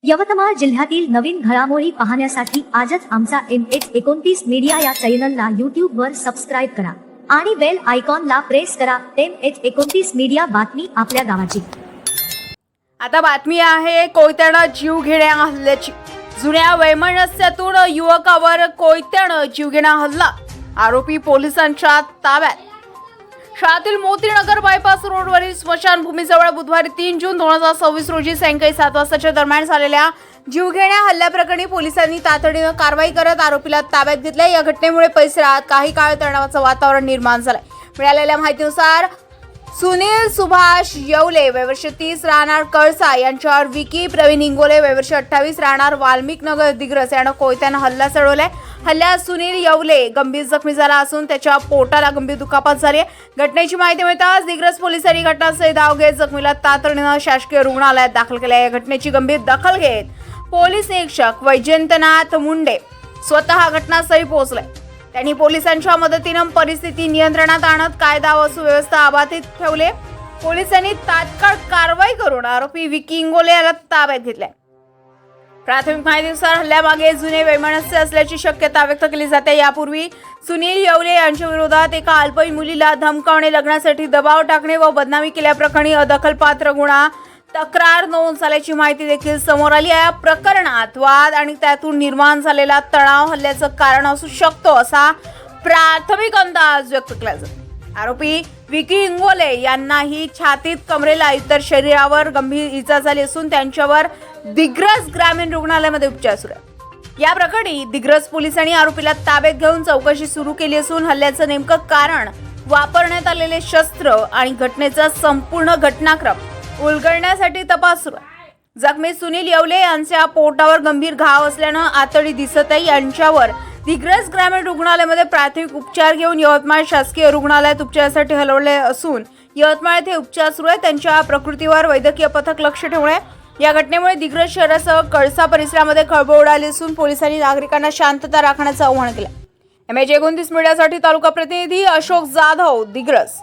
यवतमाळ जिल्ह्यातील नवीन घडामोडी पाहण्यासाठी आजच आमचा MH29 मीडिया या चॅनलला YouTube वर सबस्क्राइब करा आणि बेल आयकॉनला प्रेस करा। MH29 मीडिया, बातमी आपल्या गावाची। आता बातमी आहे कोयत्यानं जीव घेण्या हल्ल्याची। जुन्या वैमनस्यातून युवकावर कोयत्यानं जीवघेणा हल्ला, आरोपी पोलिसांच्या ताब्यात। शहरातील मोतीनगर बायपास रोडवरील स्मशानभूमीजवळ बुधवारी 3 जून 2026 रोजी सायंकाळी 7 वाजताच्या दरम्यान झालेल्या जीवघेण्या हल्ल्याप्रकरणी पोलिसांनी तातडीने कारवाई करत आरोपीला ताब्यात घेतले। या घटनेमुळे परिसरात काही काळ तणावाचं वातावरण निर्माण झालंय। मिळालेल्या माहितीनुसार सुनील सुभाष येवले वयवर्ष 30 राहणार कळसा यांच्यावर विकी प्रवीण इंगोले वयवर्ष 28 राहणार वाल्मिक नगर दिग्रस यानं कोयत्यानं हल्ला चढवलाय। हल्ल्यात सुनील येवले गंभीर जखमी झाला असून त्याच्या पोटाला गंभीर दुखापत झाली आहे। घटनेची माहिती मिळताच दिग्रस पोलिसांनी घटनास्थळी धाव घेत जखमीला तातडीनं शासकीय रुग्णालयात दाखल केले। या घटनेची गंभीर दखल घेत पोलीस निरीक्षक वैजयंतनाथ मुंडे स्वतः घटनास्थळी पोहोचले। त्यांनी पोलिसांच्या मदतीने परिस्थिती नियंत्रणात आणत कायदा व सुव्यवस्था अबाधित ठेवले। पोलिसांनी तात्काळ कारवाई करून आरोपी विकी इंगोले याला ताब्यात घेतले। प्राथमिक माहितीनुसार हल्ल्यामागे जुने वैमनस्य असल्याची शक्यता व्यक्त केली जाते। यापूर्वी सुनील येवले यांच्या विरोधात एका अल्पवयीन मुलीला धमकावणे, लग्नासाठी दबाव टाकणे व बदनामी केल्याप्रकरणी अदखलपात्र गुन्हा तक्रार नोंद झाल्याची माहिती देखील समोर आली आहे। या प्रकरणात वाद आणि त्यातून निर्माण झालेला तणाव हल्ल्याचं कारण असू शकतो असा प्राथमिक अंदाज व्यक्त केला जातो। आरोपी विकी इंगोले यांनाही छातीत, कमरेला, इतर शरीरावर गंभीर इजा झाली असून त्यांच्यावर दिग्रस ग्रामीण रुग्णालयामध्ये उपचार सुरू आहेत। या प्रकरणी दिग्रस पोलिसांनी आरोपीला ताब्यात घेऊन चौकशी सुरू केली असून हल्ल्याचं नेमकं कारण, वापरण्यात आलेले शस्त्र आणि घटनेचा संपूर्ण घटनाक्रम उलगडण्यासाठी तपास सुरू आहे। जखमी सुनील येवले यांच्या पोटावर गंभीर घाव असल्यानं आतडी दिसत आहे। यांच्यावर दिग्रस ग्रामीण रुग्णालयामध्ये प्राथमिक उपचार घेऊन यवतमाळ शासकीय रुग्णालयात उपचारासाठी हलवले असून यवतमाळ येथे उपचार सुरू आहे। त्यांच्या प्रकृतीवर वैद्यकीय पथक लक्ष ठेवून आहे। या घटनेमुळे दिग्रस शहरासह कळसा परिसरामध्ये खळबळ उडाली असून पोलिसांनी नागरिकांना शांतता राखण्याचं आवाहन केलं। MH29 मीडियासाठी तालुका प्रतिनिधी अशोक जाधव, दिग्रस।